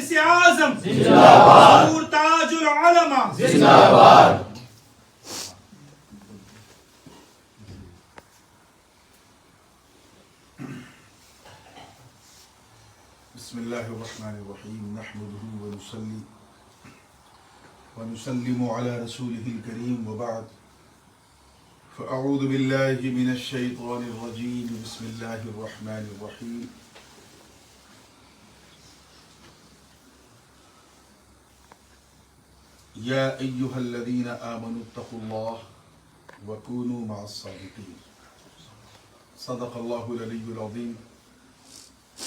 رئیس اعظم حضور تاج العلماء بسم الله الرحمن الرحيم نحمده ونصلي ونسلم على رسوله الكريم وبعد فأعوذ بالله من الشيطان الرجيم بسم الله الرحمن الرحيم يا أيها الذين آمنوا اتقوا الله وكونوا مع الصادقين صدق الله العلي العظيم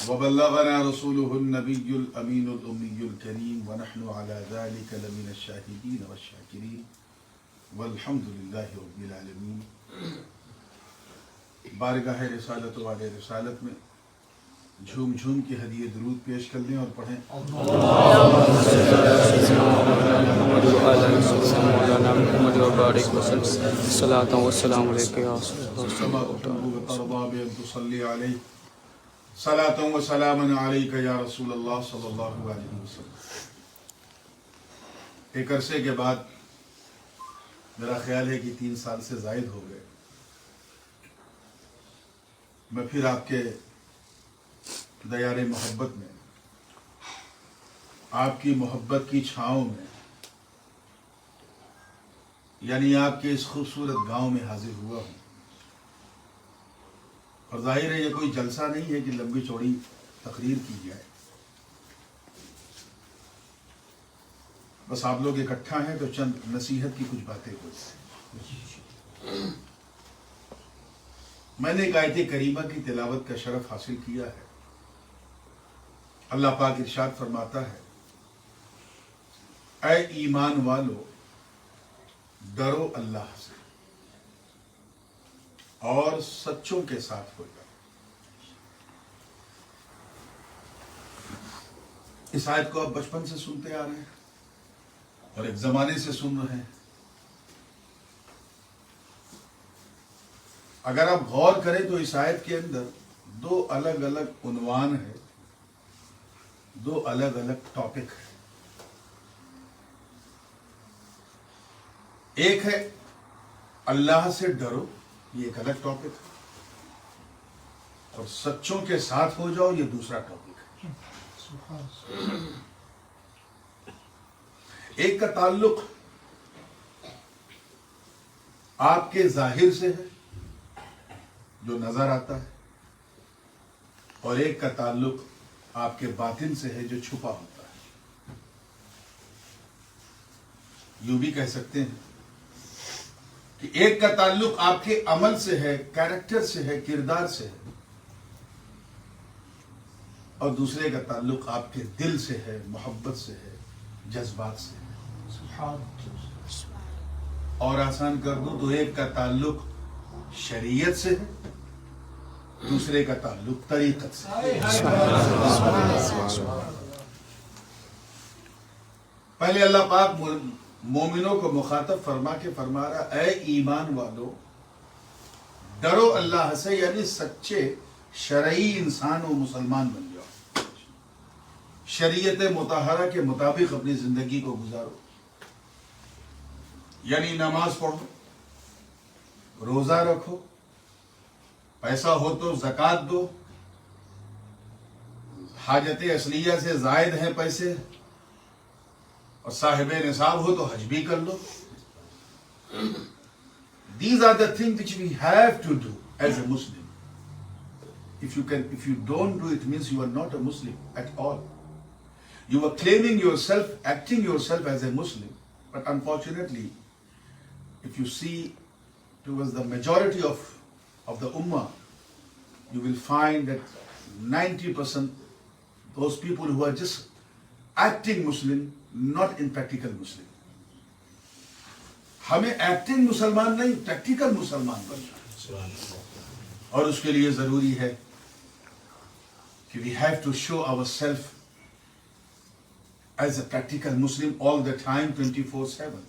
وبلغنا رسوله النبي الأمين الأمي الكريم ونحن على ذلك لمن الشاهدين والشاكرين والحمد لله رب العالمين بارگاہ رسالت والے رسالت میں جھوم جھوم کی ہدیہ درود پیش کر لیں اور پڑھیں صلاۃ و سلام علیک یا صلاۃ و سلام علیک یا رسول اللہ صلی اللہ علیہ وسلم۔ ایک عرصے کے بعد میرا خیال ہے کہ 3 سال سے زائد ہو گئے میں پھر آپ کے دیار محبت میں، آپ کی محبت کی چھاؤں میں، یعنی آپ کے اس خوبصورت گاؤں میں حاضر ہوا ہوں۔ اور ظاہر ہے یہ کوئی جلسہ نہیں ہے کہ لمبی چوڑی تقریر کی جائے، بس آپ لوگ اکٹھا ہیں تو چند نصیحت کی کچھ باتیں ہوئی۔ میں نے ایک آیت کریمہ کی تلاوت کا شرف حاصل کیا ہے۔ اللہ پاک ارشاد فرماتا ہے، اے ایمان والو ڈرو اللہ سے اور سچوں کے ساتھ ہو جاؤ۔ اس آیت کو آپ بچپن سے سنتے آ رہے ہیں اور ایک زمانے سے سن رہے ہیں۔ اگر آپ غور کریں تو اس آیت کے اندر 2 الگ الگ عنوان ہیں، 2 الگ الگ ٹاپک ہیں۔ ایک ہے اللہ سے ڈرو، یہ ایک الگ ٹاپک ہے، اور سچوں کے ساتھ ہو جاؤ یہ دوسرا ٹاپک ہے۔ ایک کا تعلق آپ کے ظاہر سے ہے جو نظر آتا ہے، اور ایک کا تعلق آپ کے باطن سے ہے جو چھپا ہوتا ہے۔ یوں بھی کہہ سکتے ہیں کہ ایک کا تعلق آپ کے عمل سے ہے، کیریکٹر سے ہے، کردار سے ہے، اور دوسرے کا تعلق آپ کے دل سے ہے، محبت سے ہے، جذبات سے ہے۔ اور آسان کر دوں تو ایک کا تعلق شریعت سے ہے، دوسرے کا تعلق طریقت سے۔ پہلے اللہ پاک مومنوں کو مخاطب فرما کے فرما رہا، اے ایمان والو ڈرو اللہ سے، یعنی سچے شرعی انسان و مسلمان بن جاؤ، شریعت مطہرہ کے مطابق اپنی زندگی کو گزارو، یعنی نماز پڑھو، روزہ رکھو، پیسہ ہو تو زکوٰۃ دو، حاجت اصلیہ سے زائد ہیں پیسے اور صاحب نصاب ہو تو حج بھی کر لو۔ These are the things which we have to do as a Muslim. If you don't do it, means you are not a Muslim at all. You are claiming yourself, acting yourself as a Muslim, but unfortunately, if you see towards the majority of the Ummah, you will find that 90% those people who are just acting Muslim, not in practical Muslim. ہمیں acting مسلمان نہیں، practical مسلمان بننا ہے، اور اس کے لیے ضروری ہے کہ we have to show ourselves as a practical Muslim all the time, 24/7.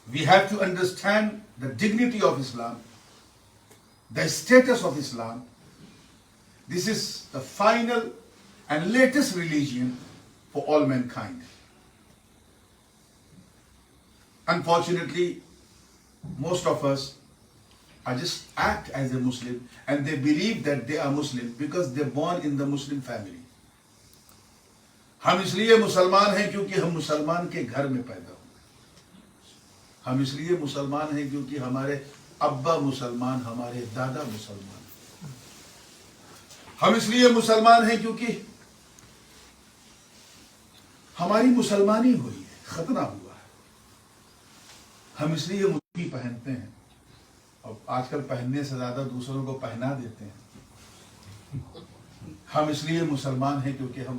We have to understand the dignity of Islam, the status of Islam. This is the final and latest religion for all mankind. Unfortunately, most of us are just act as a Muslim and they believe that they are Muslim because they're born in the Muslim family. ہم اس لیے مسلمان ہیں کیونکہ ہم مسلمان کے گھر میں پیدا ہوئے. ہم اس لیے مسلمان ہیں کیونکہ ہمارے ابا مسلمان, ہمارے دادا مسلمان. ہم اس لیے مسلمان ہیں کیونکہ ہماری مسلمانی ہوئی ہے, ختنہ ہوا ہے. ہم اس لیے مٹھی پہنتے ہیں اور آج کل پہننے سے زیادہ دوسروں کو پہنا دیتے ہیں. ہم اس لیے مسلمان ہیں کیونکہ ہم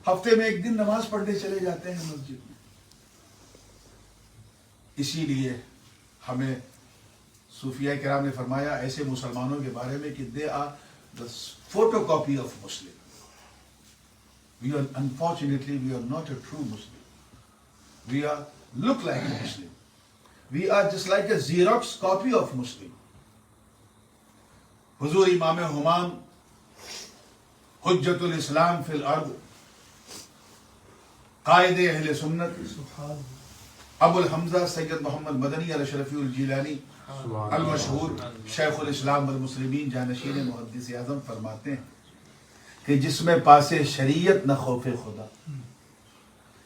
ہفتے میں ایک دن نماز پڑھنے چلے جاتے ہیں مسجد میں. اسی لیے ہمیں صوفیاء کرام نے فرمایا ایسے مسلمانوں کے بارے میں کہ they are the photocopy of Muslim. Unfortunately, we are not a true Muslim. We look like a Muslim. We are just like a Xerox copy of Muslim. حضور امام ہمام حجت الاسلام فی الارض, قائد اہل سنت ابو الحمزہ سید محمد مدنی الاشرفی الجیلانی المشہور شیخ الاسلام والمسلمین جانشین محدث اعظم فرماتے ہیں کہ جس میں پاس شریعت نہ خوف خدا.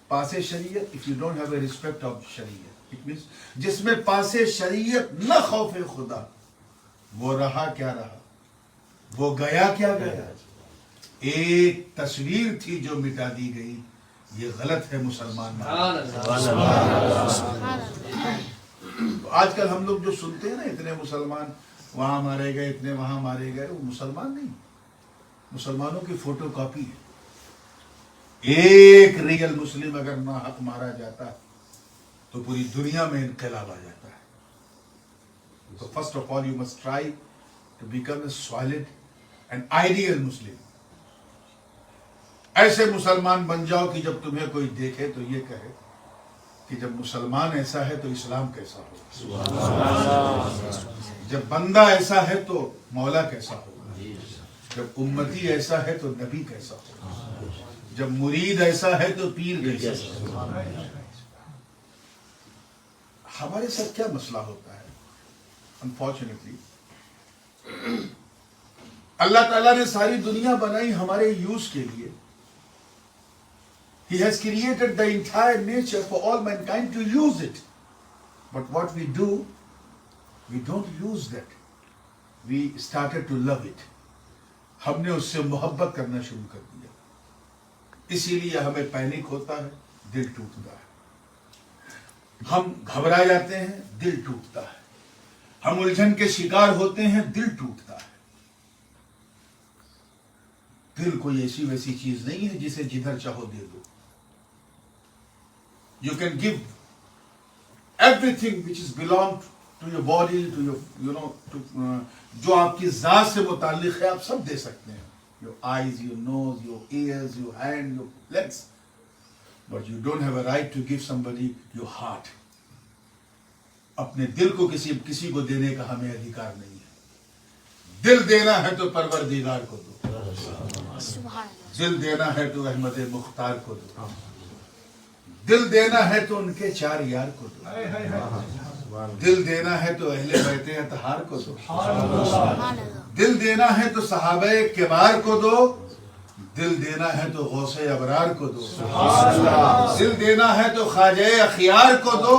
پاس شریعت, if you don't have a respect of شریعت, it means جس میں پاس شریعت نہ خوف خدا, وہ رہا کیا رہا, وہ گیا کیا گیا. ایک تصویر تھی جو مٹا دی گئی, یہ غلط ہے مسلمان. آج کل ہم لوگ جو سنتے ہیں نا, اتنے مسلمان وہاں مارے گئے, اتنے وہاں مارے گئے, وہ مسلمان نہیں, مسلمانوں کی فوٹو کاپی ہے. ایک ریئل مسلم اگر ناحق مارا جاتا تو پوری دنیا میں انقلاب آ جاتا ہے. تو first of all you must try to become a solid and ideal Muslim. ایسے مسلمان بن جاؤ کہ جب تمہیں کوئی دیکھے تو یہ کہے کہ جب مسلمان ایسا ہے تو اسلام کیسا ہوگا, جب بندہ ایسا ہے تو مولا کیسا ہوگا, جب امتی ایسا ہے تو نبی کیسا ہوگا, جب مرید ایسا ہے تو پیر کیسا ہوگا. ہمارے ساتھ کیا مسئلہ ہوتا ہے, انفارچونیٹلی اللہ تعالیٰ نے ساری دنیا بنائی ہمارے یوز کے لیے. He has created the entire nature for all mankind to use it. But what we do, we don't use that. We started to love it. ہم نے اس سے محبت کرنا شروع کر دیا. اسی لیے ہمیں پینک ہوتا ہے, دل ٹوٹتا ہے. ہم گھبرا جاتے ہیں, دل ٹوٹتا ہے. ہم الجھن کے شکار ہوتے ہیں, دل ٹوٹتا ہے. دل کوئی ایسی ویسی چیز نہیں ہے جسے جدھر چاہو دے دو. You can give everything which is belong to your body, to your, جو آپ کی ذات سے متعلق ہے, آپ سب دے سکتے ہیں. Your eyes, your nose, your ears, your hand, your legs. But you don't have a right to give somebody your heart. اپنے دل کو کسی کو دینے کا ہمیں ادھیکار نہیں ہے. دل دینا ہے تو پروردگار کو دو, دل دینا ہے تو احمد مختار کو دو, دل دینا ہے تو ان کے چار یار کو دو, دل دینا ہے تو اہل بیت اطہار کو دو, دل دینا ہے تو صحابہ کبار کو دو, دل دینا ہے تو غوث ابرار کو دو, دل دینا ہے تو خواجہ اخیار کو دو,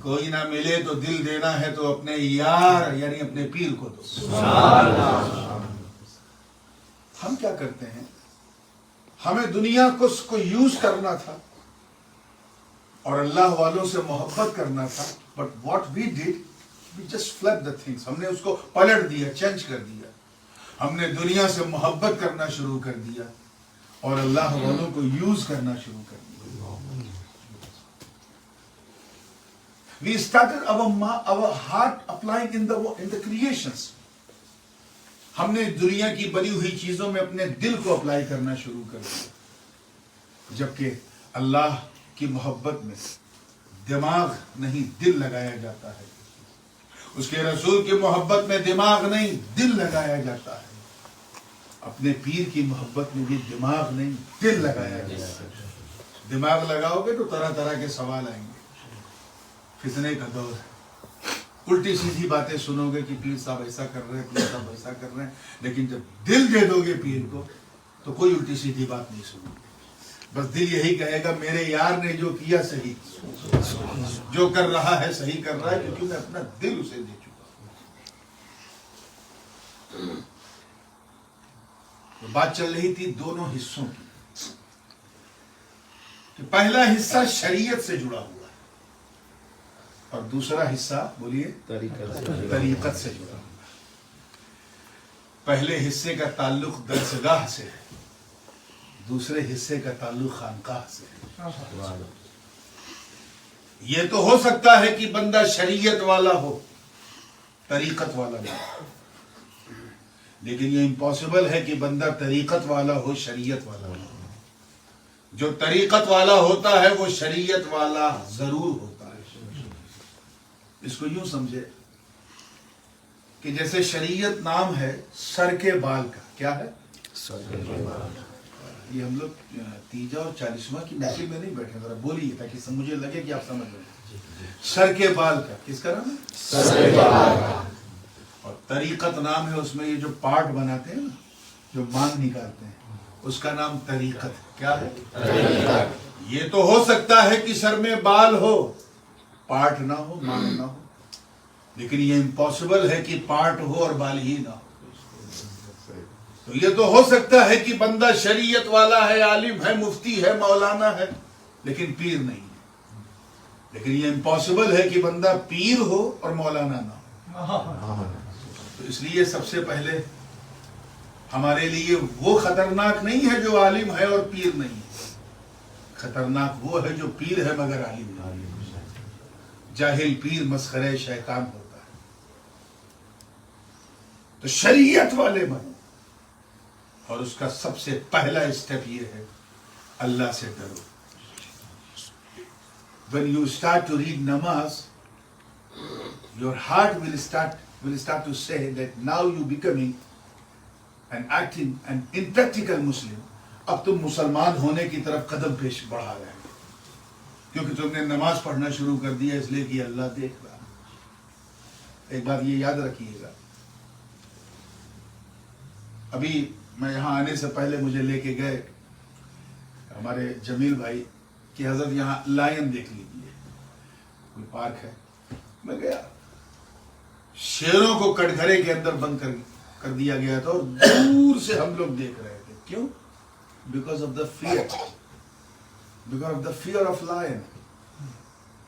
کوئی نہ ملے تو دل دینا ہے تو اپنے یار یعنی اپنے پیر کو دو. ہم کیا کرتے ہیں, ہمیں دنیا کو یوز کرنا تھا اور اللہ والوں سے محبت کرنا تھا. But what we did, we just flip the things. ہم نے اس کو پلٹ دیا, چینج کر دیا. ہم نے دنیا سے محبت کرنا شروع کر دیا اور اللہ والوں کو یوز کرنا شروع کر دیا. We started our heart applying in the creations. ہم نے دنیا کی بنی ہوئی چیزوں میں اپنے دل کو اپلائی کرنا شروع کر دیا, جبکہ اللہ کی محبت میں دماغ نہیں دل لگایا جاتا ہے. اس کے رسول کی محبت میں دماغ نہیں دل لگایا جاتا ہے. اپنے پیر کی محبت میں بھی دماغ نہیں دل لگایا گیا. دماغ لگاؤ گے تو طرح طرح کے سوال آئیں گے. فتنے کا دور ہے. الٹی سیدھی باتیں سنو گے کہ پیر صاحب ایسا کر رہے ہیں, پیر صاحب ایسا کر رہے ہیں, لیکن جب دل دے دو گے پیر کو تو کوئی الٹی سیدھی بات نہیں سنو گے. بس دل یہی کہے گا میرے یار نے جو کیا صحیح, جو کر رہا ہے صحیح کر رہا ہے, کیونکہ میں اپنا دل اسے دے چکا ہوں. بات چل رہی تھی دونوں حصوں کی کہ پہلا حصہ شریعت سے جڑا ہوا ہے اور دوسرا حصہ بولیے طریقت سے جڑا ہوا ہے. پہلے حصے کا تعلق درسگاہ سے ہے, دوسرے حصے کا تعلق خانقاہ سے ہے. یہ تو ہو سکتا ہے کہ بندہ شریعت والا ہو, طریقت والا نہ ہو, لیکن یہ امپاسبل ہے کہ بندہ طریقت والا ہو شریعت والا ہو. جو طریقت والا ہوتا ہے وہ شریعت والا ضرور ہوتا ہے. اس کو یوں سمجھے کہ جیسے شریعت نام ہے سر کے بال کا. کیا ہے؟ سر کے بال. یہ ہم لوگ 30 اور 40واں کی محفل میں نہیں بیٹھے, ذرا بولیے تاکہ مجھے لگے کہ آپ سمجھ رہے ہیں. سر کے بال کا کس کا نام ہے؟ سر کے بال کا. اور طریقت نام ہے, اس میں یہ جو پارٹ بناتے ہیں نا, جو مانگ نکالتے ہیں, اس کا نام طریقت. کیا ہے؟ طریقت. یہ تو ہو سکتا ہے کہ سر میں بال ہو, پارٹ نہ ہو, مانگ نہ ہو, لیکن یہ امپاسبل ہے کہ پارٹ ہو اور بال ہی نہ ہو. تو یہ تو ہو سکتا ہے کہ بندہ شریعت والا ہے, عالم ہے, مفتی ہے, مولانا ہے, لیکن پیر نہیں ہے. لیکن یہ امپاسبل ہے کہ بندہ پیر ہو اور مولانا نہ ہو. تو اس لیے سب سے پہلے ہمارے لیے وہ خطرناک نہیں ہے جو عالم ہے اور پیر نہیں ہے. خطرناک وہ ہے جو پیر ہے مگر عالم نہیں. جاہل پیر مسخرے شیطان ہوتا ہے. تو شریعت والے بنو, اور اس کا سب سے پہلا اسٹیپ یہ ہے اللہ سے ڈرو. When you start to read namaz, your heart will start to say that now you becoming an acting and impractical Muslim. اب تم مسلمان ہونے کی طرف قدم پیش بڑھا رہے ہیں, کیونکہ تم نے نماز پڑھنا شروع کر دیا, اس لیے کہ اللہ دیکھ رہا. ایک بات یہ یاد رکھیے گا, ابھی میں یہاں آنے سے پہلے مجھے لے کے گئے ہمارے جمیل بھائی کہ حضرت یہاں لائن دیکھ لیجیے, کوئی پارک ہے. میں گیا, شیروں کو کٹگھرے کے اندر بند کر دیا گیا تھا, اور دور سے ہم لوگ دیکھ رہے تھے. کیوں؟ Because of the fear, because of the fear of line.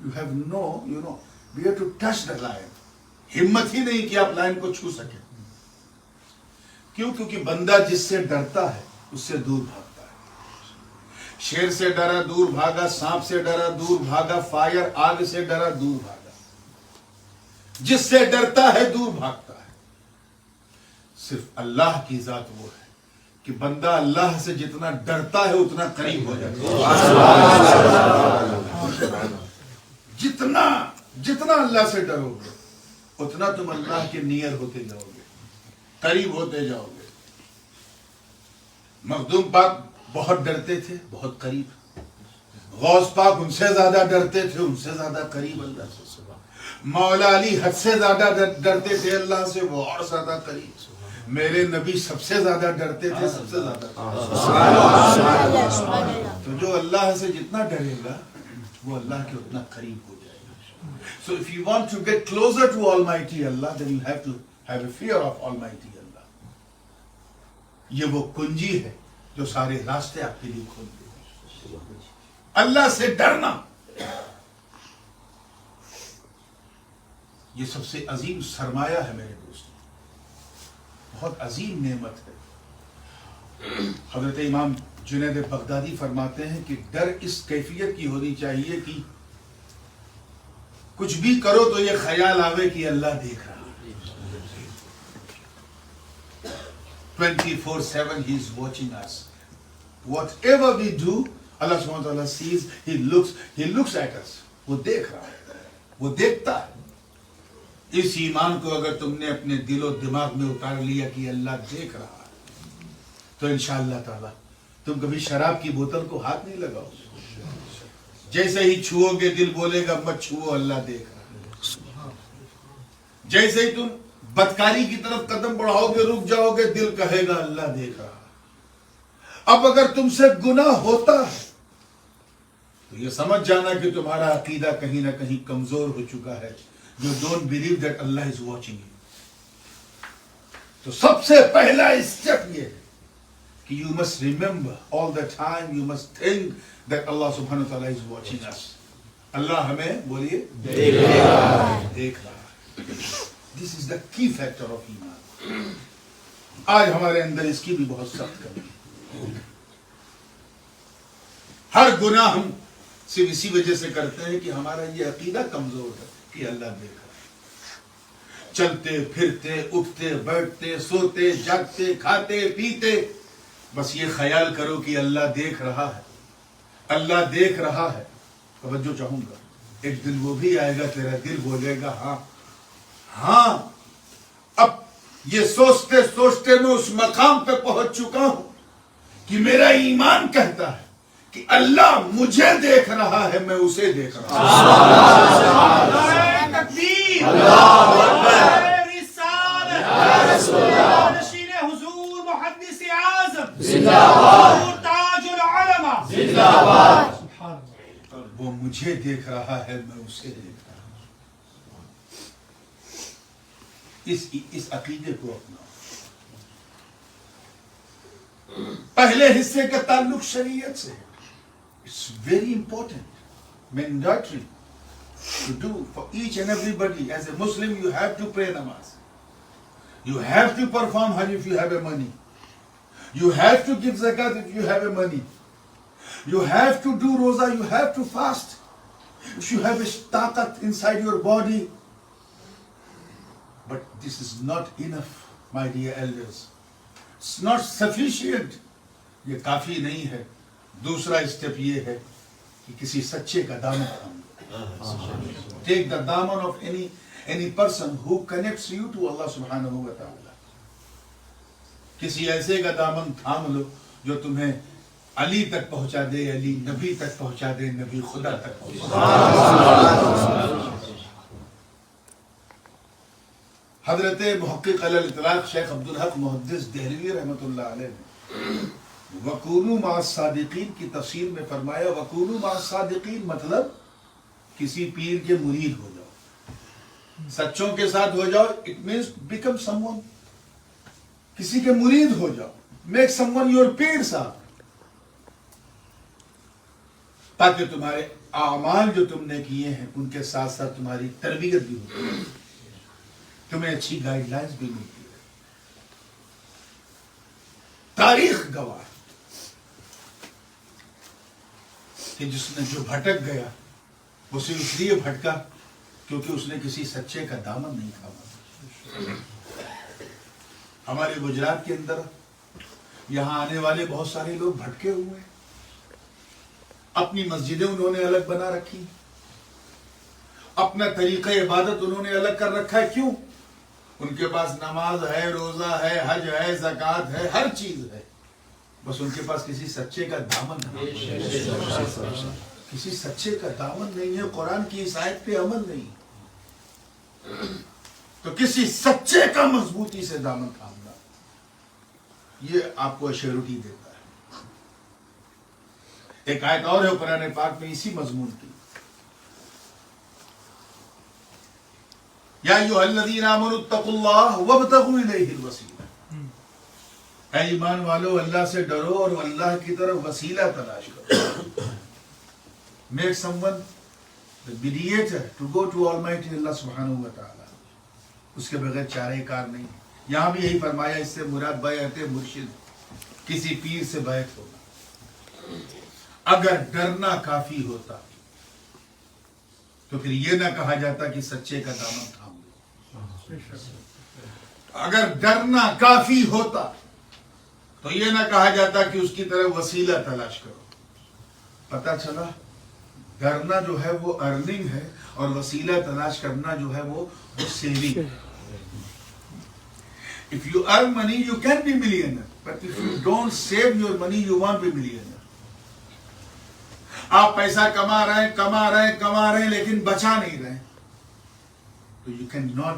You have no, you know, we have to touch the line. ہمت ہی نہیں کہ آپ لائن کو چھو سکیں. کیوں؟ کیونکہ بندہ جس سے ڈرتا ہے اس سے دور بھاگتا ہے. شیر سے ڈرا دور بھاگا, سانپ سے ڈرا دور بھاگا, فائر آگ سے ڈرا دور بھاگا. جس سے ڈرتا ہے دور بھاگتا ہے. صرف اللہ کی ذات وہ ہے کہ بندہ اللہ سے جتنا ڈرتا ہے اتنا قریب ہو جاتا ہے. جتنا اللہ سے ڈرو گے اتنا تم اللہ کے نیئر ہوتے جاؤ گے, قریب ہوتے جاؤ گے. مخدوم پاک بہت ڈرتے تھے, بہت قریب. غوث پاک ان سے زیادہ ڈرتے تھے, ان سے زیادہ قریب اللہ سے. مولا علی حد سے زیادہ ڈرتے تھے اللہ سے, وہ اور زیادہ قریب. میرے نبی سب سے زیادہ ڈرتے تھے, سب سے زیادہ. تو جو اللہ سے جتنا ڈرے گا وہ اللہ کے اتنا قریب ہو جائے گا. So if you want to get closer to Almighty Allah, then you have to have a fear of Almighty Allah. یہ وہ کنجی ہے جو سارے راستے آپ کے لیے کھول دے. اللہ سے ڈرنا یہ سب سے عظیم سرمایہ ہے میرے دوستوں, بہت عظیم نعمت ہے. حضرت امام جنید بغدادی فرماتے ہیں کہ ڈر اس کیفیت کی ہونی چاہیے کہ کچھ بھی کرو تو یہ خیال آوے کہ اللہ دیکھ رہا ہے. 24/7 he is watching us. Whatever we do, Allah subhanahu wa ta'ala sees, he looks at us. وہ دیکھ رہا ہے, وہ دیکھتا ہے. اس ایمان کو اگر تم نے اپنے دل و دماغ میں اتار لیا کہ اللہ دیکھ رہا ہے, تو انشاءاللہ تعالی تم کبھی شراب کی بوتل کو ہاتھ نہیں لگاؤ. جیسے ہی چھوؤ گے دل بولے گا مت چھوؤ، اللہ دیکھ رہا. جیسے ہی تم بدکاری کی طرف قدم بڑھاؤ گے رک جاؤ گے، دل کہے گا اللہ دیکھ رہا. اب اگر تم سے گناہ ہوتا ہے تو یہ سمجھ جانا کہ تمہارا عقیدہ کہیں نہ کہیں کمزور ہو چکا ہے. You don't believe that Allah is watching you. تو سب سے پہلا اسٹیپ یہ ہے کہ you must remember all the time, you must think that Allah subhanahu wa ta'ala is watching us. اللہ ہمیں بولیے دیکھ رہا ہے. This is the key factor of ایمان. آج ہمارے اندر اس کی بھی بہت سخت کمی ہے. ہر گناہ ہم صرف اسی وجہ سے کرتے ہیں کہ ہمارا یہ عقیدہ کمزور ہے کہ اللہ دیکھ رہا ہے. چلتے پھرتے اٹھتے بیٹھتے سوتے جاگتے کھاتے پیتے بس یہ خیال کرو کہ اللہ دیکھ رہا ہے، اللہ دیکھ رہا ہے. توجہ چاہوں گا، ایک دن وہ بھی آئے گا تیرا دل بولے گا ہاں ہاں. اب یہ سوچتے سوچتے میں اس مقام پہ پہنچ چکا ہوں کہ میرا ایمان کہتا ہے کہ اللہ مجھے دیکھ رہا ہے، میں اسے دیکھ رہا ہوں. تکبیر، رسالت، نشین حضور محدث اعظم زندہ باد، تاج العلماء زندہ باد. وہ مجھے دیکھ رہا ہے، میں اسے دیکھ رہا ہوں. اس عقیدے کو اپناؤ. پہلے حصے کا تعلق شریعت سے ہے. It's very important, mandatory to do for each and everybody. As a Muslim, you have to pray namaz. You have to perform hajj if you have a money. You have to give zakat if you have a money. You have to do roza, you have to fast. If you have a taqat inside your body. But this is not enough, my dear elders. It's not sufficient. یہ کافی نہیں ہے. دوسرا step یہ ہے کہ کسی سچے کا دامن تھام. ٹیک دا دامن of any person who connects you to Allah subhanahu wa ta'ala. کسی ایسے کا دامن تھام لو جو تمہیں علی تک پہنچا دے، علی نبی تک پہنچا دے، نبی خدا تک پہنچا دے. حضرت محقق علی الاطلاق شیخ عبدالحق محدث دہلوی رحمۃ اللہ علیہ نے وَكُونُوا مَعَ الصَّادِقِينَ کی تفسیر میں فرمایا وَكُونُوا مَعَ الصَّادِقِينَ مطلب کسی پیر کے مرید ہو جاؤ، سچوں کے ساتھ ہو جاؤ. It means become some one, کسی کے مرید ہو جاؤ. میک سم ون یور پیر صاحب، تاکہ تمہارے اعمال جو تم نے کیے ہیں ان کے ساتھ ساتھ تمہاری تربیت بھی ہوتی ہے، تمہیں اچھی گائیڈ لائنز بھی ملتی ہے. تاریخ گواہ کہ جس نے جو بھٹک گیا وہ صرف اس لیے بھٹکا کیونکہ اس نے کسی سچے کا دامن نہیں تھاما. ہمارے گجرات کے اندر یہاں آنے والے بہت سارے لوگ بھٹکے ہوئے ہیں. اپنی مسجدیں انہوں نے الگ بنا رکھی، اپنا طریقہ عبادت انہوں نے الگ کر رکھا ہے. کیوں؟ ان کے پاس نماز ہے، روزہ ہے، حج ہے، زکوٰۃ ہے، ہر چیز ہے، بس ان کے پاس کسی سچے کا دامن نہیں. کسی سچے کا دامن نہیں ہے، قرآن کی اس آیت پہ عمل نہیں. تو کسی سچے کا مضبوطی سے دامن تھامنا، یہ آپ کو ایشورٹی دیتا ہے. ایک آیت اور ہے قرآن پاک میں اسی مضمون کی، یا ایھا الذین آمنوا اتقوا اللہ وابتغوا الیہ الوسیلہ. اے ایمان والو اللہ سے ڈرو اور اللہ کی طرف وسیلہ تلاش کرو. Make some one the mediator to go to Almighty Allah subhanahu wa ta'ala. اس کے بغیر چارے کار نہیں. یہاں بھی یہی فرمایا اس سے مراد بیعت مرشد، کسی پیر سے بیعت ہونا. اگر ڈرنا کافی ہوتا تو پھر یہ نہ کہا جاتا کہ سچے کا دامن تھام لو. اگر ڈرنا کافی ہوتا تو یہ نہ کہا جاتا کہ اس کی طرف وسیلہ تلاش کرو. پتہ چلا ڈرنا جو ہے وہ ارننگ ہے اور وسیلہ تلاش کرنا جو ہے وہ saving. If you earn money, you can be millionaire. But if you don't save your money, you won't be millionaire. آپ پیسہ کما رہے ہیں لیکن بچا نہیں رہے تو you cannot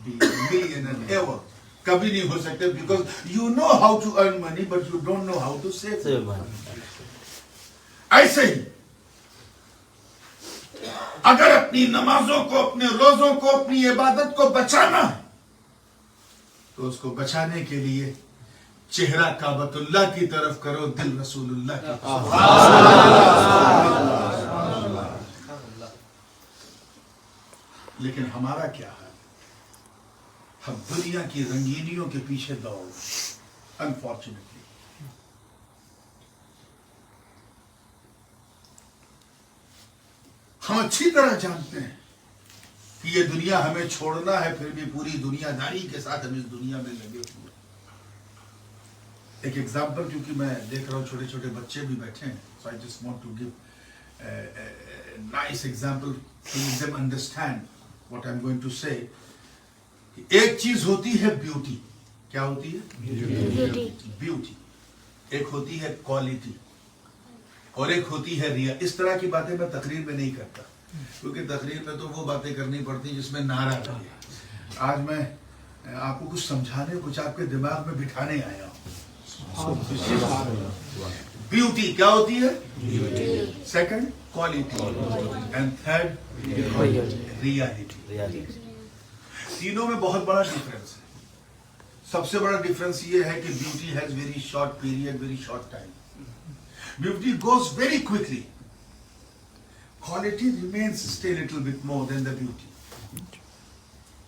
be millionaire ever. کبھی نہیں ہو سکتے because you know how to earn money but you don't know how to save money. ایسے ہی اگر اپنی نمازوں کو، اپنے روزوں کو، اپنی عبادت کو بچانا ہے تو اس کو بچانے کے لیے چہرہ کعبۃ اللہ کی طرف کرو، دل رسول اللہ کی طرف. لیکن ہمارا کیا ہے؟ ہم دنیا کی رنگینیوں کے پیچھے دوڑ، انفارچونیٹلی. ہم اچھی طرح جانتے ہیں کہ یہ دنیا ہمیں چھوڑنا ہے، پھر بھی پوری دنیا داری کے ساتھ ہم اس دنیا میں لگے ہوئے. ایک ایگزامپل، کیونکہ میں دیکھ رہا ہوں چھوٹے چھوٹے بچے بھی بیٹھے ہیں، so I just want to give a nice example to make them understand what I'm going to say. ایک چیز ہوتی ہے بیوٹی. کیا ہوتی ہے؟ بیوٹی. ایک ہوتی ہے کوالٹی اور ایک ہوتی ہے ریا. اس طرح کی باتیں میں تقریر میں نہیں کرتا کیونکہ تقریر میں تو وہ باتیں کرنی پڑتی ہیں جس میں نعرہ لگے. آج میں آپ کو کچھ سمجھانے، کچھ آپ کے دماغ میں بٹھانے آیا ہوں. بیوٹی کیا ہوتی ہے؟ Second quality and third reality. تینوں میں بہت بڑا ڈفرنس ہے. سب سے بڑا ڈفرنس یہ ہے کہ beauty has very short period, very short time. Beauty goes very quickly. Quality remains stay little bit more than the beauty.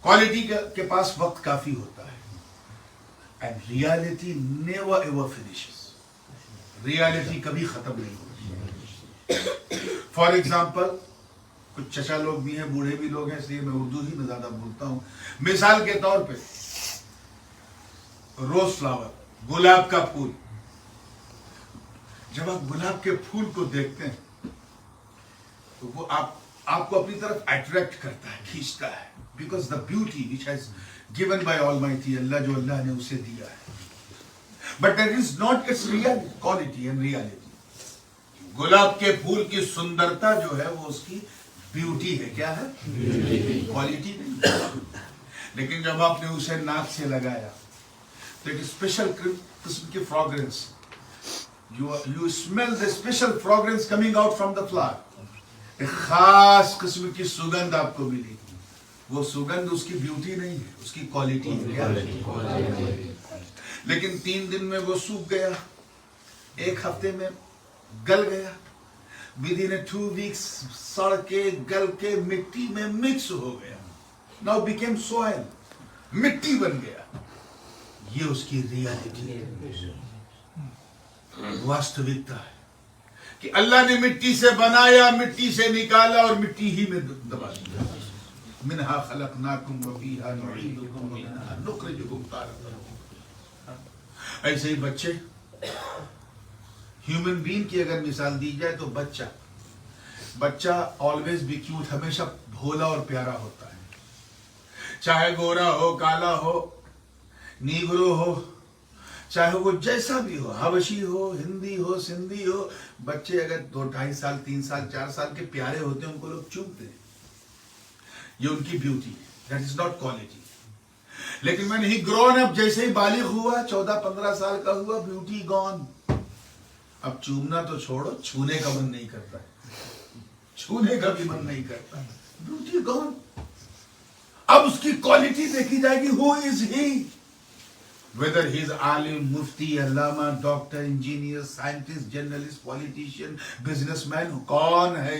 Quality کے پاس وقت کافی ہوتا ہے. And reality never ever finishes. Reality کبھی ختم نہیں ہوتی. For example, کچھ چچا لوگ بھی ہیں، بوڑھے بھی لوگ ہیں، اس لیے میں اردو ہی میں زیادہ بولتا ہوں. مثال کے طور پہ روز فلاور، گلاب کا پھول. جب آپ گلاب کے پھول کو دیکھتے ہیں تو وہ آپ کو اپنی طرف اٹریکٹ کرتا ہے، کھینچتا ہے. Because the beauty which has given by Almighty Allah، جو اللہ نے اسے دیا ہے. But that is not its real quality and reality. گلاب کے پھول کی سندرتا جو ہے وہ اس کی بیوٹی ہے. کیا ہے؟ کوالٹی نہیں. لیکن جب آپ نے اسے ناک سے لگایا تو ایک اسپیشل قسم کی فراگرنس، you smell the special fragrance coming out from the flower. ایک خاص قسم کی سگندھ آپ کو ملی. وہ سگندھ اس کی بیوٹی نہیں ہے، اس کی کوالٹی ہے. لیکن 3 دن میں وہ سوکھ گیا، 1 ہفتے میں گل گیا. within 2 weeks سڑ کے گل کے مٹی میں مکس ہو گیا. now became soil، مٹی بن گیا. یہ اس کی ریالٹی ہے، واستوکتا ہے کہ اللہ نے مٹی سے بنایا، مٹی سے نکالا اور مٹی ہی میں دبا دیا. منہا خلقناکم وفیہا نعیدکم ومنہا نخرجکم تارۃ اخرى. ایسے ہی بچے، ہیومن بینگ کی اگر مثال دی جائے تو بچہ آلویز بی کیوٹ، ہمیشہ بھولا اور پیارا ہوتا ہے. چاہے گورا ہو، کالا ہو، نیگرو ہو، چاہے وہ جیسا بھی ہو، حبشی ہو، ہندی ہو، سندھی ہو. بچے اگر 2 2.5 سال 3 سال 4 سال کے پیارے ہوتے ہیں، ان کو لوگ چومتے ہیں. یہ ان کی بیوٹی ہے. That is not quality. لیکن میں نہیں گرون اپ، جیسے ہی بالغ ہوا، 14-15 سال کا ہوا، بیوٹی گون. اب چومنا تو چھوڑو، چھونے کا من نہیں کرتا، چھونے کا بھی من نہیں کرتا. Beauty gone. اب اس کی کوالٹی دیکھی جائے گی. ہو از ہی؟ whether he is Alam, Mufti, Allama, doctor, engineer, scientist, journalist, politician, business man, کون ہے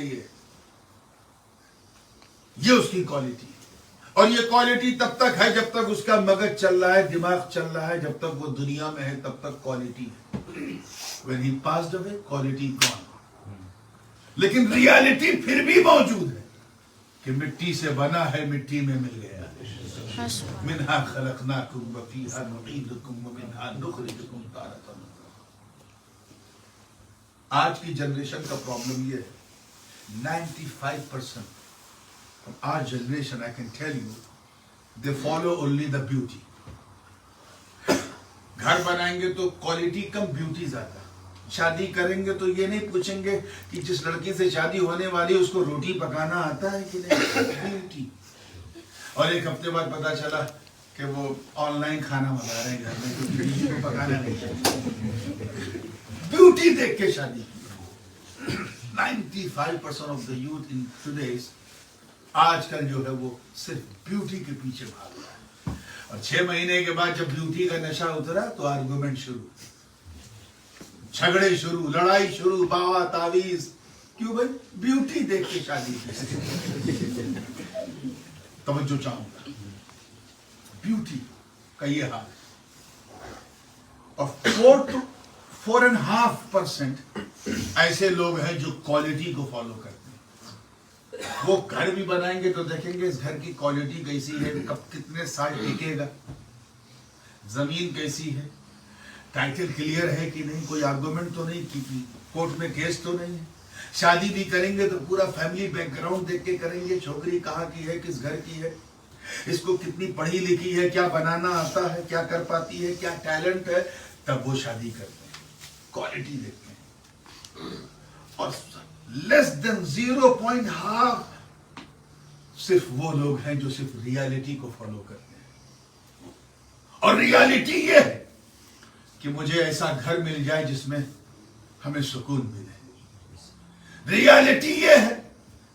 یہ اس کی کوالٹی. اور یہ کوالٹی تب تک ہے جب تک اس کا مغز چل رہا ہے، دماغ چل رہا ہے. جب تک وہ دنیا میں ہے تب تک کوالٹی ہے. when he passed away، quality gone. لیکن ریالٹی پھر بھی موجود ہے کہ مٹی سے بنا ہے، مٹی میں مل گیا. منہا خلقناکم وفیہا نعیدکم ومنہا نخرجکم تارۃ اخرى. آج کی جنریشن کا پرابلم یہ ہے، 95% our generation, I can tell you, they follow only the beauty. گھر بنائیں گے تو کوالٹی کم بیوٹی زیادہ. شادی کریں گے تو یہ نہیں پوچھیں گے کہ جس لڑکی سے شادی ہونے والی اس کو روٹی پکانا آتا ہے کہ نہیں, بیوٹی. اور ایک ہفتے بعد پتا چلا کہ وہ آن لائن کھانا بنا رہے ہیں گھر میں, کیونکہ بیوی کو پکانا نہیں. بیوٹی دیکھ کے شادی کی. 95% of the youth in today's آج کل جو ہے وہ صرف بیوٹی کے پیچھے بھاگ رہا ہے. اور 6 مہینے کے بعد جب بیوٹی کا نشہ اترا تو آرگومنٹ شروع, جھگڑے شروع, لڑائی شروع, باوا تعویذ. کیوں بھائی؟ بیوٹی دیکھ کے شادی کی. توجہ چاہوں گا, بیوٹی کا یہ حال ہے. اور 4.5% ایسے لوگ ہیں جو کوالٹی کو فالو کرتے ہیں. وہ گھر بھی بنائیں گے تو دیکھیں گے اس گھر کی کوالٹی کیسی ہے, کب کتنے سال ٹکے گا, زمین کیسی ہے, ٹائٹل کلیئر ہے کہ نہیں, کوئی آرگومنٹ تو نہیں, کی کورٹ میں کیس تو نہیں ہے. شادی بھی کریں گے تو پورا فیملی بیک گراؤنڈ دیکھ کے کریں گے, چھوکری کہاں کی ہے, کس گھر کی ہے, اس کو کتنی پڑھی لکھی ہے, کیا بنانا آتا ہے, کیا کر پاتی ہے, کیا ٹیلنٹ ہے, تب وہ شادی کرتے ہیں. کوالٹی دیکھتے ہیں. اور لیس دین 0.5 صرف وہ لوگ ہیں جو صرف ریالٹی کو فالو کرتے ہیں. اور ریالٹی یہ ہے کہ مجھے ایسا گھر مل جائے جس میں ہمیں سکون ملے. ریالٹی یہ ہے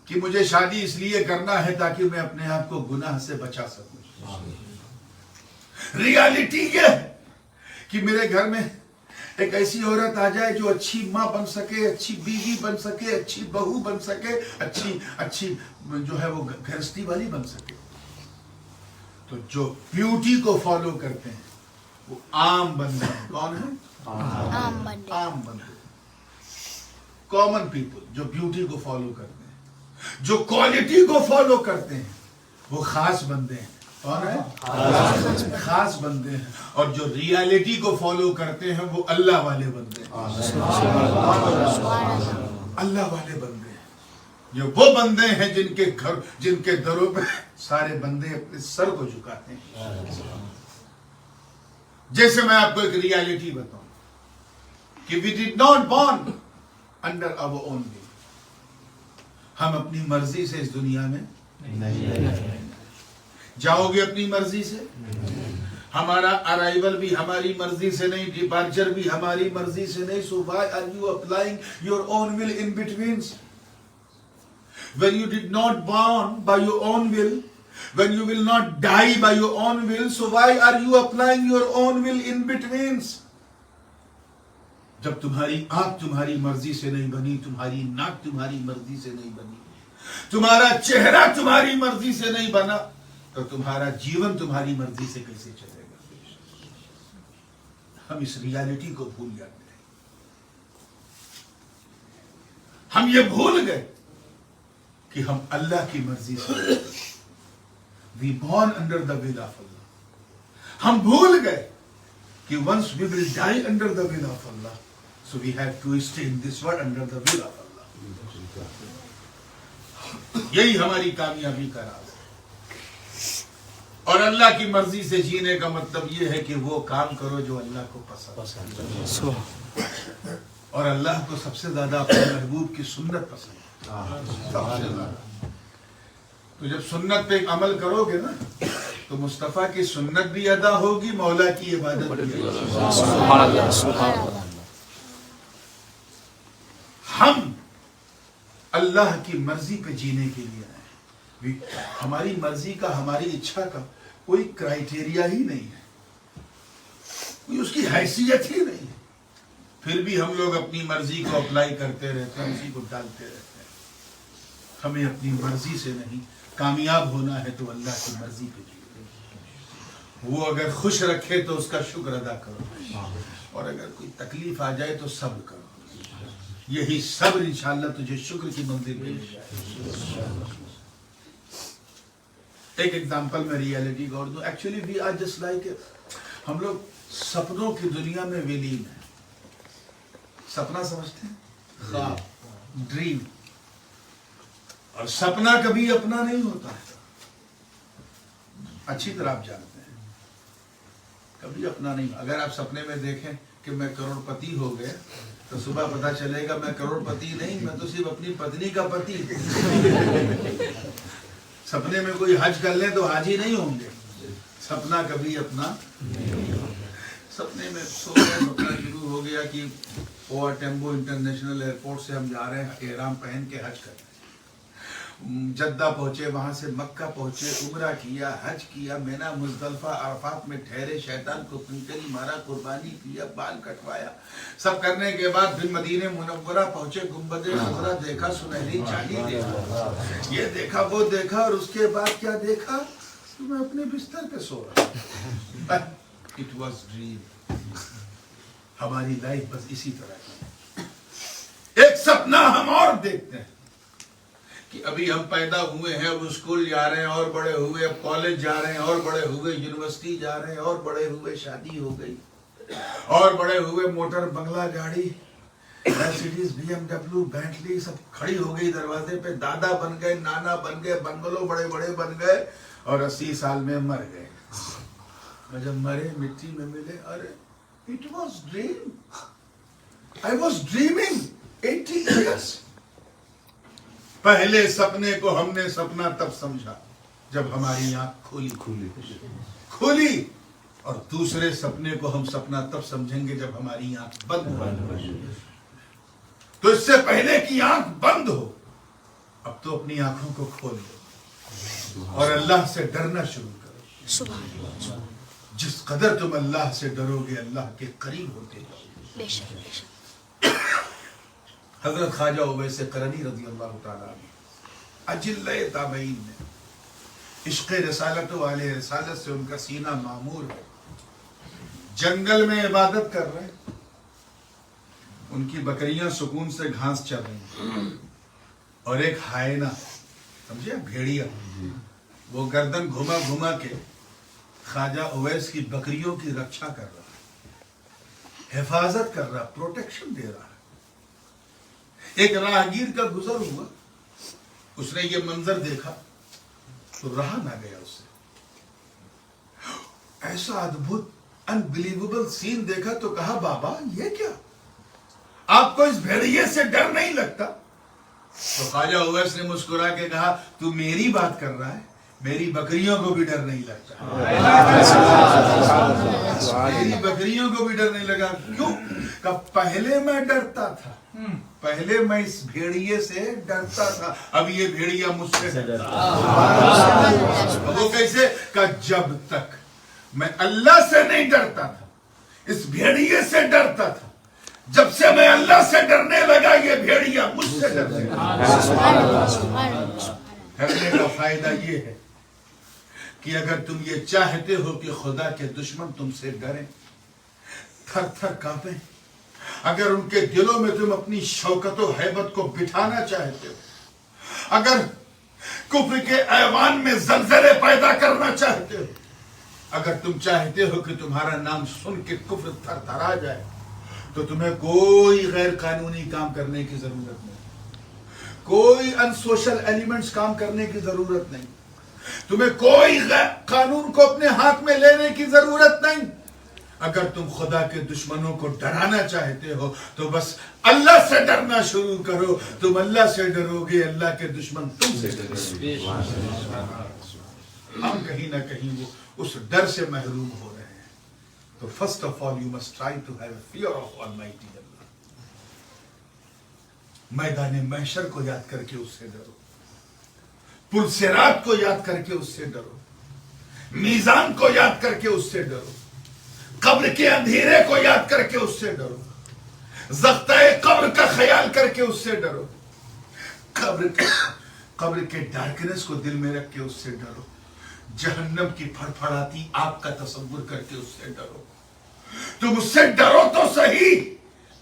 کہ مجھے شادی اس لیے کرنا ہے تاکہ میں اپنے آپ کو گناہ سے بچا سکوں. ریالٹی یہ ہے کہ میرے گھر میں ایک ایسی عورت آ جائے جو اچھی ماں بن سکے, اچھی بیوی بن سکے, اچھی بہو بن سکے, اچھی جو ہے وہ گھرستی والی بن سکے. تو جو بیوٹی کو فالو کرتے ہیں وہ عام بندے ہیں. کون ہیں؟ عام بندے, کامن پیپل جو بیوٹی کو فالو کرتے ہیں. جو کوالٹی کو فالو کرتے ہیں وہ خاص بندے ہیں. کون ہے؟ خاص بندے ہیں. اور جو ریالٹی کو فالو کرتے ہیں وہ اللہ والے بندے ہیں. اللہ والے بندے ہیں. یہ وہ بندے ہیں جن کے دروں پہ سارے بندے اپنے سر کو جھکاتے ہیں. جیسے میں آپ کو ایک ریالٹی بتاؤں کہ we did not born under our own will. ہم اپنی مرضی سے اس دنیا میں نہیں. جاؤ گے اپنی مرضی سے, ہمارا ارائیول بھی ہماری مرضی سے نہیں, ڈپارچر بھی ہماری مرضی سے نہیں. So why are you applying your own will in between? When you did not born by your own will, when you will not die by your own will, so why are you applying your own will in between? جب تمہاری آنکھ تمہاری مرضی سے نہیں بنی, تمہاری ناک تمہاری مرضی سے نہیں بنی, تمہارا چہرہ تمہاری مرضی سے نہیں بنا, تو تمہارا جیون تمہاری مرضی سے کیسے چلے گا؟ ہم اس ریالٹی کو بھول جاتے ہیں. ہم یہ بھول گئے کہ ہم اللہ کی مرضی سے we born under the will of Allah. ہم بھول گئے کہ once we will die under the will of Allah, so we have to stay in this world under the will of Allah. یہی ہماری کامیابی کا راز ہے. اور اللہ کی مرضی سے جینے کا مطلب یہ ہے کہ وہ کام کرو جو اللہ کو پسند ہے. اور اللہ کو سب سے زیادہ اپنے محبوب کی سنت پسند ہے. تو جب سنت پہ عمل کرو گے نا تو مصطفیٰ کی سنت بھی ادا ہوگی, مولا کی عبادت بھی ادا ہوگی. سبحان اللہ, سبحان اللہ. ہم اللہ کی مرضی پہ جینے کے لیے آئے. ہماری مرضی کا, ہماری اچھا کا کوئی کرائیٹیریا ہی نہیں ہے, کوئی اس کی حیثیت ہی نہیں ہے. پھر بھی ہم لوگ اپنی مرضی کو اپلائی کرتے رہتے ہیں, اسی کو ڈالتے رہتے ہیں. ہمیں اپنی مرضی سے نہیں, کامیاب ہونا ہے تو اللہ کی مرضی پہ جیو. وہ اگر خوش رکھے تو اس کا شکر ادا کرو, اور اگر کوئی تکلیف آ جائے تو صبر کرو. یہی صبر انشاءاللہ تجھے شکر کی منزل پہ لے جائے. ایک ایگزامپل میں ریالٹی کا اور دوں. Actually we are just like, ہم لوگ سپنوں کی دنیا میں ولیم ہیں. سپنا سمجھتے ہیں, خواب, ڈریم. اور سپنا کبھی اپنا نہیں ہوتا ہے, اچھی طرح آپ جانتے ہیں. کبھی اپنا نہیں. اگر آپ سپنے میں دیکھیں کہ میں کروڑ پتی ہو گیا تو صبح پتا چلے گا میں کروڑ پتی نہیں, میں تو صرف اپنی پتنی کا پتی. سپنے میں کوئی حج کر لیں تو حاجی نہیں ہوں گے. سپنا کبھی اپنا. سپنے میں سو گئے, سپنا شروع ہو گیا کہ اوور ٹیمبو انٹرنیشنل ایئرپورٹ سے ہم جا رہے ہیں احرام پہن کے حج کرنے. جدہ پہنچے, وہاں سے مکہ پہنچے, عمرہ کیا, حج کیا, مینا مزدلفہ عرفات میں ٹھہرے, شیطان کو کنکری مارا, قربانی کیا, بال کٹوایا. سب کرنے کے بعد پھر مدینہ منورہ پہنچے, گنبد خضرا دیکھا, سنہری چاندی دیکھا, یہ دیکھا وہ دیکھا, اور اس کے بعد کیا دیکھا تو میں اپنے بستر پہ سو رہا. It was dream. ہماری لائف بس اسی طرح کی. ایک سپنا ہم اور دیکھتے ہیں کہ ابھی ہم پیدا ہوئے ہیں, اب اسکول جا رہے ہیں اور بڑے ہوئے, اب کالج جا رہے ہیں اور بڑے ہوئے, یونیورسٹی جا رہے ہیں اور بڑے ہوئے, شادی ہو گئی اور بڑے ہوئے, موٹر بنگلہ گاڑی, Mercedes, B M W, Bentley سب کھڑی ہو گئی دروازے پہ. دادا بن گئے, نانا بن گئے, بنگلو بڑے بڑے بن گئے, اور 80 سال میں مر گئے. اور جب مرے مٹی میں ملے, ارے it was dream. I was dreaming 80 years. پہلے سپنے کو ہم نے سپنا تب سمجھا جب ہماری آنکھ کھلی, اور دوسرے سپنے کو ہم سپنا تب سمجھیں گے جب ہماری آنکھ بند ہو. تو اس سے پہلے کی آنکھ بند ہو, اب تو اپنی آنکھوں کو کھول دو اور اللہ سے ڈرنا شروع کرو. جس قدر تم اللہ سے ڈرو گے اللہ کے قریب ہوتے جاؤ. حضرت خواجہ اویس قرنی رضی اللہ تعالیٰ عنہ اجلہ تابعین نے, عشق رسالت والے رسالت سے ان کا سینہ معمور ہے. جنگل میں عبادت کر رہے, ان کی بکریاں سکون سے گھاس چر رہی ہیں, اور ایک ہائنہ, سمجھے, بھیڑیا, وہ گردن گھما گھما کے خواجہ اویس کی بکریوں کی رکشا کر رہا, حفاظت کر رہا, پروٹیکشن دے رہا. ایک راہگیر کا گزر ہوا, اس نے یہ منظر دیکھا تو رہا نہ گیا اس سے. ایسا ادبھت انبلیویبل سین دیکھا تو کہا, بابا یہ کیا, آپ کو اس بھیڑیے سے ڈر نہیں لگتا؟ تو خواجہ اویس نے مسکرا کے کہا, تو میری بات کر رہا ہے, میری بکریوں کو بھی ڈر نہیں لگتا. میری بکریوں کو بھی ڈر نہیں لگا. کیوں؟ کہ پہلے میں ڈرتا تھا, پہلے میں اس بھیڑیے سے ڈرتا تھا, اب یہ بھیڑیا مجھ سے ڈرتا. وہ کیسے؟ کہ جب تک میں اللہ سے نہیں ڈرتا تھا, اس بھیڑیے سے ڈرتا تھا, جب سے میں اللہ سے ڈرنے لگا یہ بھیڑیا مجھ سے ڈرنے لگا. ڈرنے کا فائدہ یہ ہے کہ اگر تم یہ چاہتے ہو کہ خدا کے دشمن تم سے ڈریں, تھر تھر کانپیں, اگر ان کے دلوں میں تم اپنی شوکت و ہیبت کو بٹھانا چاہتے ہو, اگر کفر کے ایوان میں زلزلے پیدا کرنا چاہتے ہو, اگر تم چاہتے ہو کہ تمہارا نام سن کے کفر تھر تھرا جائے, تو تمہیں کوئی غیر قانونی کام کرنے کی ضرورت نہیں, کوئی ان سوشل ایلیمنٹس کام کرنے کی ضرورت نہیں, تمہیں کوئی قانون کو اپنے ہاتھ میں لینے کی ضرورت نہیں. اگر تم خدا کے دشمنوں کو ڈرانا چاہتے ہو تو بس اللہ سے ڈرنا شروع کرو. تم اللہ سے ڈرو گے, اللہ کے دشمن تم سے ڈریں گے. ہم کہیں نہ کہیں وہ اس ڈر سے محروم ہو رہے ہیں. تو first of all you must try to have a fear of almighty Allah. میدان محشر کو یاد کر کے اس سے ڈرو, پل صراط کو یاد کر کے اس سے ڈرو, میزان کو یاد کر کے اس سے ڈرو, قبر کے اندھیرے کو یاد کر کے اس سے ڈرو, زختہ قبر کا خیال کر کے اس سے ڈرو, قبر کے ڈارکنس کو دل میں رکھ کے اس سے ڈرو, جہنم کی پھڑپھڑاتی آگ کا تصور کر کے اس سے ڈرو. تم اس سے ڈرو تو صحیح,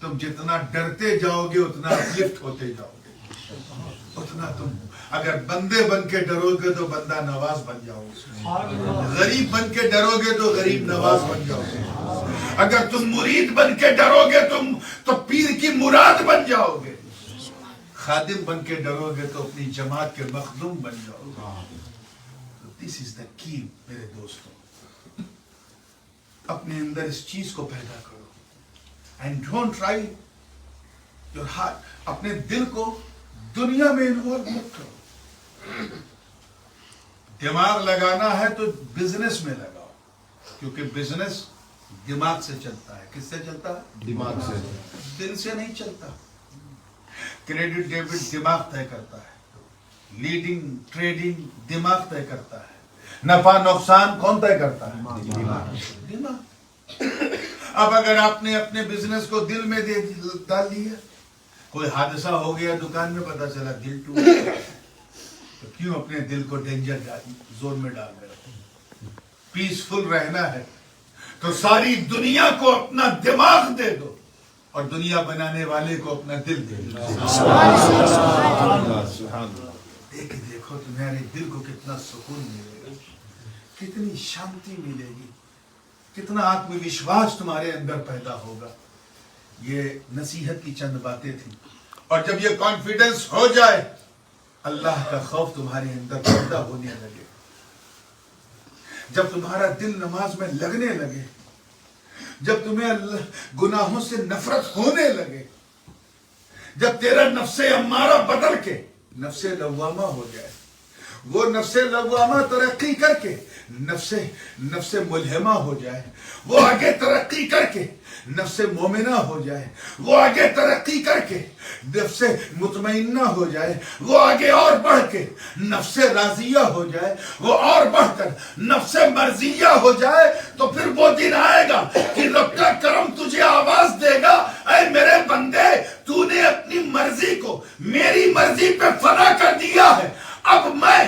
تم جتنا ڈرتے جاؤ گے اتنا اپلفٹ ہوتے جاؤ گے, اتنا تم اگر بندے بن کے ڈرو گے تو بندہ نواز بن جاؤ گے, غریب بن کے ڈرو گے تو غریب نواز بن جاؤ گے, اگر تم مرید بن کے ڈرو گے تم تو پیر کی مراد بن جاؤ گے, خادم بن کے ڈرو گے تو اپنی جماعت کے مخدوم بن جاؤ گے. دس از دا کی میرے دوستوں. اپنے اندر اس چیز کو پیدا کرو. And don't try your heart. اپنے دل کو دنیا میں انوالو مت کرو. دماغ لگانا ہے تو بزنس میں لگاؤ, کیونکہ بزنس دماغ سے چلتا ہے. کس سے چلتا ہے؟ دماغ سے. دل سے نہیں چلتا. کریڈٹ ڈیبٹ دماغ طے کرتا ہے. لیڈنگ ٹریڈنگ دماغ طے کرتا ہے. نفع نقصان کون طے کرتا ہے؟ دماغ. اب اگر آپ نے اپنے بزنس کو دل میں ڈال دیا, کوئی حادثہ ہو گیا دکان میں, پتا چلا دل ٹوٹ گیا, تو کیوں اپنے دل کو ڈینجر زون میں ڈال رہے؟ پیسفل رہنا ہے تو ساری دنیا کو اپنا دماغ دے دو, اور دنیا بنانے والے کو اپنا دل دے دو. دیکھو تمہارے دل کو کتنا سکون ملے گا, کتنی شانتی ملے گی, کتنا آتم وشواس تمہارے اندر پیدا ہوگا. یہ نصیحت کی چند باتیں تھیں. اور جب یہ کانفیڈنس ہو جائے, اللہ کا خوف تمہارے اندر پیدا ہونے لگے, جب تمہارا دل نماز میں لگنے لگے, جب تمہیں گناہوں سے نفرت ہونے لگے, جب تیرا نفس امارہ بدل کے نفس لوامہ ہو جائے, وہ نفس لوامہ ترقی کر کے نفس ملہمہ ہو جائے, وہ آگے ترقی کر کے نفس مومنہ ہو جائے, وہ آگے ترقی کر کے نفس مطمئنہ ہو جائے, وہ آگے اور بڑھ کے نفس راضیہ ہو جائے, وہ اور بڑھ کر نفس مرضیہ ہو جائے, تو پھر وہ دن آئے گا کہ رب کا کرم تجھے آواز دے گا, اے میرے بندے, تو نے اپنی مرضی کو میری مرضی پہ فنا کر دیا ہے, اب میں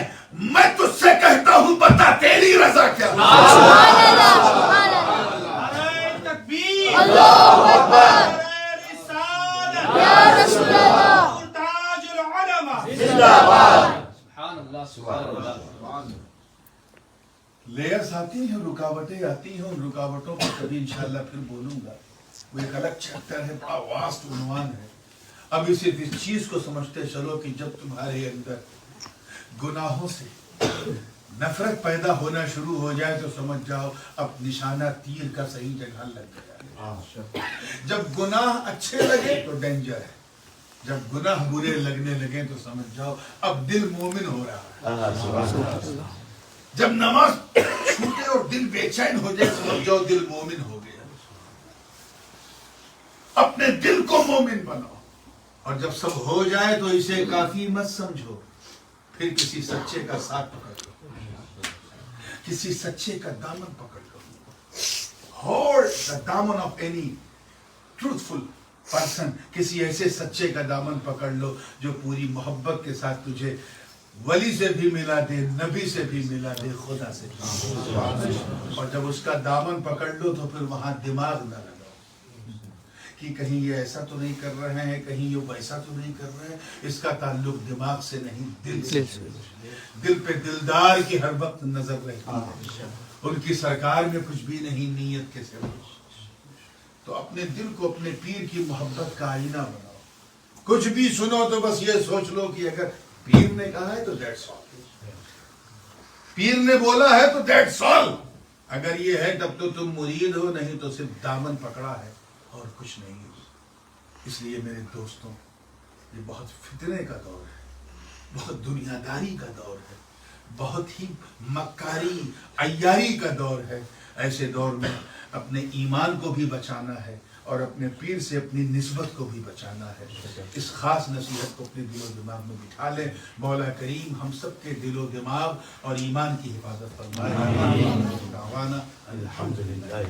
تجھ سے کہتا ہوں, بتا تیری رضا کیا ہے. نعرہ تکبیر, اللہ اکبر, نعرہ رسالت, یا رسول اللہ, حضور تاج العلماء. سبحان اللہ, سبحان اللہ. لیئرز آتی ہیں, رکاوٹیں آتی ہیں, ان رکاوٹوں پر کبھی انشاءاللہ پھر بولوں گا. وہ ایک الگ چیپٹر ہے, بڑا واسٹ عنوان ہے. اب اسے اس چیز کو سمجھتے چلو کہ جب تمہارے اندر گناہوں سے نفرت پیدا ہونا شروع ہو جائے تو سمجھ جاؤ اب نشانہ تیر کا صحیح جگہ لگ گیا. جب گناہ اچھے لگے تو ڈینجر ہے, جب گناہ برے لگنے لگے تو سمجھ جاؤ اب دل مومن ہو رہا ہے. جب نماز چھوٹے اور دل بے چین ہو جائے سمجھ جاؤ دل مومن ہو گیا. اپنے دل کو مومن بناؤ, اور جب سب ہو جائے تو اسے کافی مت سمجھو, پھر کسی سچے کا ساتھ پکڑ لو, کسی سچے کا دامن پکڑ لو. Hold the daman of any truthful person. کسی ایسے سچے کا دامن پکڑ لو جو پوری محبت کے ساتھ تجھے ولی سے بھی ملا دے, نبی سے بھی ملا دے, خدا سے بھی. اور جب اس کا دامن پکڑ لو تو پھر وہاں دماغ نہ لگاؤ کہ کہیں یہ ایسا تو نہیں کر رہے ہیں, کہیں یہ ویسا تو نہیں کر رہے ہیں. اس کا تعلق دماغ سے نہیں, دل سے. دل پہ دلدار کی ہر وقت نظر رہتی ہے, ان کی سرکار میں کچھ بھی نہیں نیت کے سوا. تو اپنے دل کو اپنے پیر کی محبت کا آئینہ بناؤ. کچھ بھی سنو تو بس یہ سوچ لو کہ اگر پیر نے کہا ہے تو دیٹس آل, پیر نے بولا ہے تو دیٹس آل. اگر یہ ہے تب تو تم مرید ہو, نہیں تو صرف دامن پکڑا ہے اور کچھ نہیں. اس لیے میرے دوستوں, یہ بہت فتنے کا دور ہے, بہت دنیا داری کا دور ہے, بہت ہی مکاری عیاری کا دور ہے. ایسے دور میں اپنے ایمان کو بھی بچانا ہے اور اپنے پیر سے اپنی نسبت کو بھی بچانا ہے. اس خاص نصیحت کو اپنے دل و دماغ میں بٹھا لیں. مولا کریم ہم سب کے دل و دماغ اور ایمان کی حفاظت فرمائے. الحمدللہ.